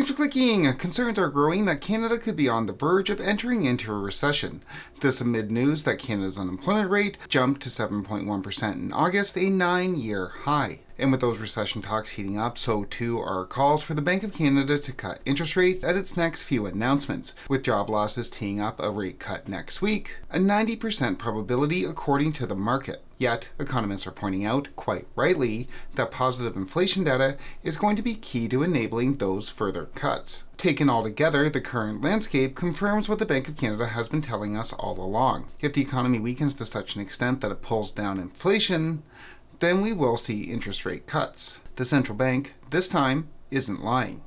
Thanks for clicking! Concerns are growing that Canada could be on the verge of entering into a recession. This amid news that Canada's unemployment rate jumped to 7.1% in August, a 9-year high. And with those recession talks heating up, so too are calls for the Bank of Canada to cut interest rates at its next few announcements, with job losses teeing up a rate cut next week, a 90% probability according to the market. Yet, economists are pointing out, quite rightly, that positive inflation data is going to be key to enabling those further cuts. Taken all together, the current landscape confirms what the Bank of Canada has been telling us all along. If the economy weakens to such an extent that it pulls down inflation, then we will see interest rate cuts. The central bank, this time, isn't lying.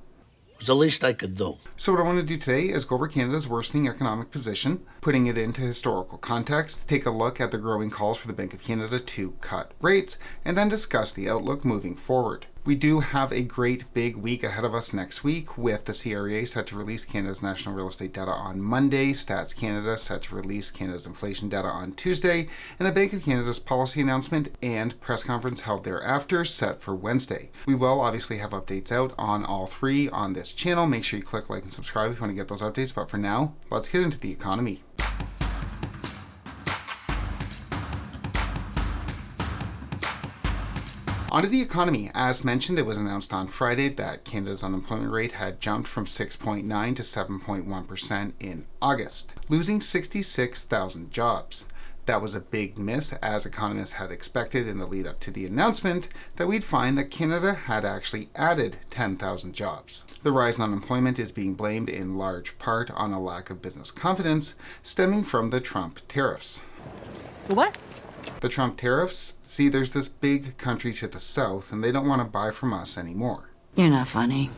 It's the least I could do. So what I want to do today is go over Canada's worsening economic position, putting it into historical context, take a look at the growing calls for the Bank of Canada to cut rates, and then discuss the outlook moving forward. We do have a great big week ahead of us next week, with the CRA set to release Canada's national real estate data on Monday, Stats Canada set to release Canada's inflation data on Tuesday, and the Bank of Canada's policy announcement and press conference held thereafter set for Wednesday. We will obviously have updates out on all three on this channel. Make sure you click like and subscribe if you want to get those updates, but for now, let's get into the economy. Onto the economy. As mentioned, it was announced on Friday that Canada's unemployment rate had jumped from 6.9 to 7.1% in August, losing 66,000 jobs. That was a big miss, as economists had expected in the lead up to the announcement that we'd find that Canada had actually added 10,000 jobs. The rise in unemployment is being blamed in large part on a lack of business confidence stemming from the Trump tariffs. The what? The Trump tariffs? See, there's this big country to the south, and they don't want to buy from us anymore. You're not funny.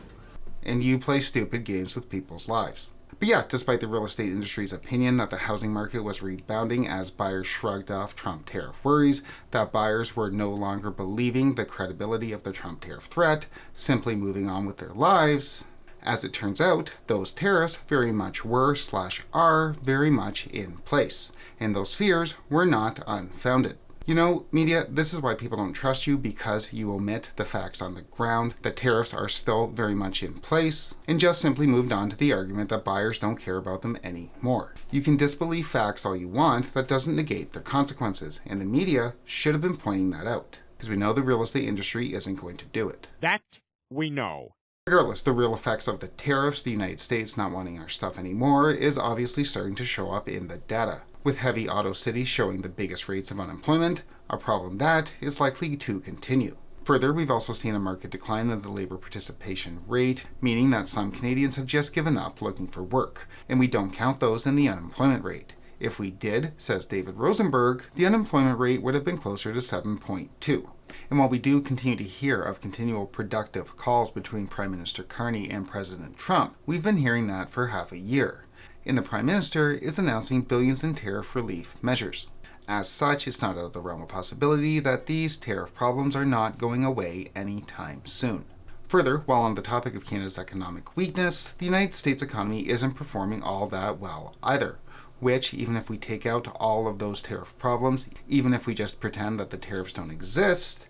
And you play stupid games with people's lives. But yeah, despite the real estate industry's opinion that the housing market was rebounding as buyers shrugged off Trump tariff worries, that buyers were no longer believing the credibility of the Trump tariff threat, simply moving on with their lives, as it turns out, those tariffs very much were/are very much in place, and those fears were not unfounded. You know, media, this is why people don't trust you, because you omit the facts on the ground. The tariffs are still very much in place, and just simply moved on to the argument that buyers don't care about them anymore. You can disbelieve facts all you want, that doesn't negate their consequences, and the media should have been pointing that out, because we know the real estate industry isn't going to do it. That we know. Regardless, the real effects of the tariffs, the United States not wanting our stuff anymore, is obviously starting to show up in the data, with heavy auto cities showing the biggest rates of unemployment, a problem that is likely to continue. Further, we've also seen a marked decline in the labor participation rate, meaning that some Canadians have just given up looking for work, and we don't count those in the unemployment rate. If we did, says David Rosenberg, the unemployment rate would have been closer to 7.2. And while we do continue to hear of continual productive calls between Prime Minister Carney and President Trump, we've been hearing that for half a year. And the Prime Minister is announcing billions in tariff relief measures. As such, it's not out of the realm of possibility that these tariff problems are not going away anytime soon. Further, while on the topic of Canada's economic weakness, the United States economy isn't performing all that well either, which, even if we take out all of those tariff problems, even if we just pretend that the tariffs don't exist,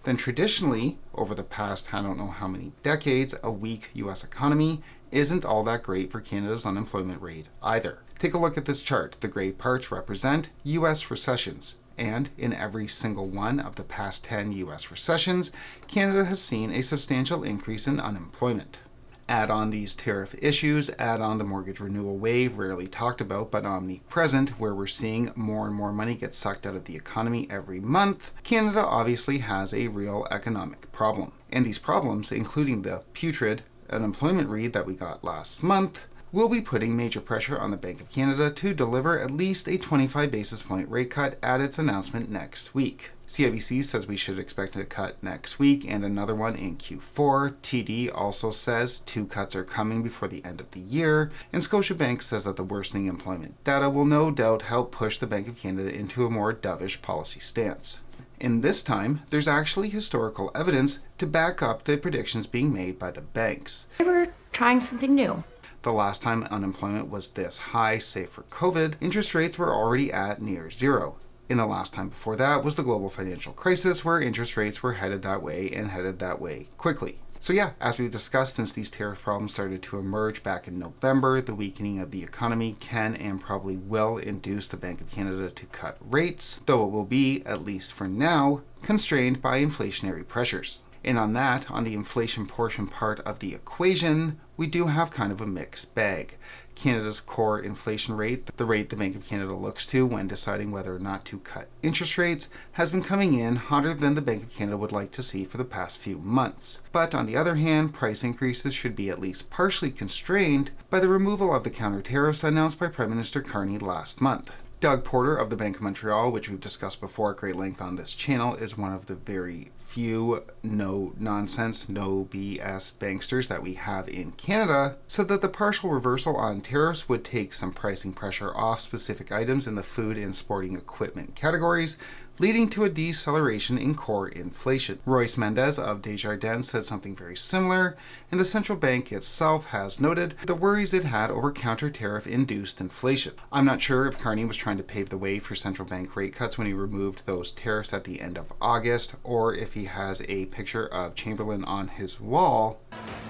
then traditionally, over the past I don't know how many decades, a weak US economy isn't all that great for Canada's unemployment rate either. Take a look at this chart. The gray parts represent US recessions, and in every single one of the past 10 US recessions, Canada has seen a substantial increase in unemployment. Add on these tariff issues, add on the mortgage renewal wave, rarely talked about but omnipresent, where we're seeing more and more money get sucked out of the economy every month, Canada obviously has a real economic problem. And these problems, including the putrid unemployment read that we got last month, will be putting major pressure on the Bank of Canada to deliver at least a 25 basis point rate cut at its announcement next week. CIBC says we should expect a cut next week and another one in Q4. TD also says 2 cuts are coming before the end of the year. And Scotiabank says that the worsening employment data will no doubt help push the Bank of Canada into a more dovish policy stance. And this time, there's actually historical evidence to back up the predictions being made by the banks. They were trying something new. The last time unemployment was this high, save for COVID, interest rates were already at near zero. And the last time before that was the global financial crisis, where interest rates were headed that way and headed that way quickly. So yeah, as we've discussed, since these tariff problems started to emerge back in November, the weakening of the economy can and probably will induce the Bank of Canada to cut rates, though it will be, at least for now, constrained by inflationary pressures. And on the inflation portion part of the equation, we do have kind of a mixed bag. Canada's core inflation rate, the rate the Bank of Canada looks to when deciding whether or not to cut interest rates, has been coming in hotter than the Bank of Canada would like to see for the past few months. But on the other hand, price increases should be at least partially constrained by the removal of the counter tariffs announced by Prime Minister Carney last month. Doug Porter of the Bank of Montreal, which we've discussed before at great length on this channel, is one of the very few no-nonsense, no-BS banksters that we have in Canada, said that the partial reversal on tariffs would take some pricing pressure off specific items in the food and sporting equipment categories, leading to a deceleration in core inflation. Royce Mendez of Desjardins said something very similar, and the central bank itself has noted the worries it had over counter-tariff-induced inflation. I'm not sure if Carney was trying to pave the way for central bank rate cuts when he removed those tariffs at the end of August, or if he has a picture of Chamberlain on his wall.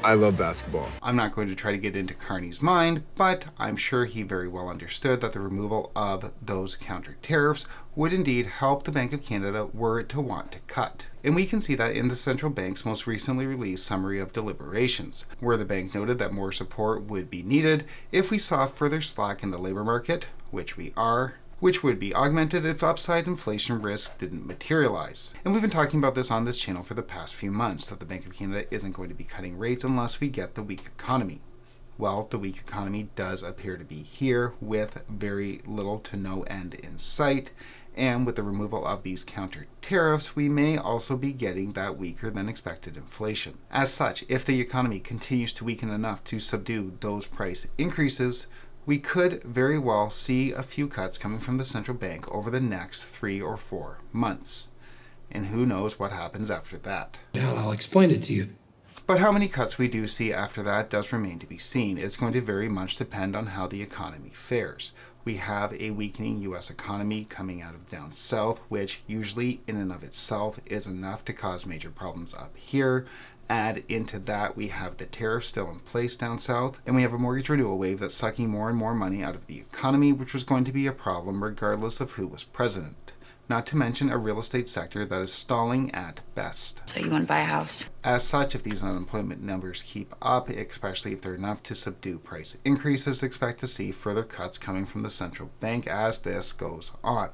I love basketball. I'm not going to try to get into Carney's mind, but I'm sure he very well understood that the removal of those counter tariffs would indeed help the Bank of Canada were it to want to cut. And we can see that in the central bank's most recently released summary of deliberations, where the bank noted that more support would be needed if we saw further slack in the labor market, which we are, which would be augmented if upside inflation risk didn't materialize. And we've been talking about this on this channel for the past few months, that the Bank of Canada isn't going to be cutting rates unless we get the weak economy. Well, the weak economy does appear to be here, with very little to no end in sight, and with the removal of these counter tariffs, we may also be getting that weaker than expected inflation. As such, if the economy continues to weaken enough to subdue those price increases, we could very well see a few cuts coming from the central bank over the next 3 or 4 months. And who knows what happens after that. Hell, I'll explain it to you. But how many cuts we do see after that does remain to be seen. It's going to very much depend on how the economy fares. We have a weakening U.S. economy coming out of down south, which usually in and of itself is enough to cause major problems up here. Add into that, we have the tariffs still in place down south, and we have a mortgage renewal wave that's sucking more and more money out of the economy, which was going to be a problem regardless of who was president. Not to mention a real estate sector that is stalling at best. So you want to buy a house? As such, if these unemployment numbers keep up, especially if they're enough to subdue price increases, expect to see further cuts coming from the central bank as this goes on.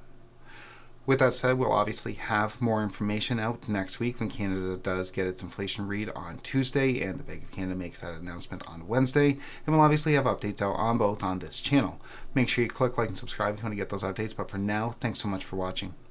With that said, we'll obviously have more information out next week when Canada does get its inflation read on Tuesday and the Bank of Canada makes that announcement on Wednesday. And we'll obviously have updates out on both on this channel. Make sure you click like and subscribe if you want to get those updates. But for now, thanks so much for watching.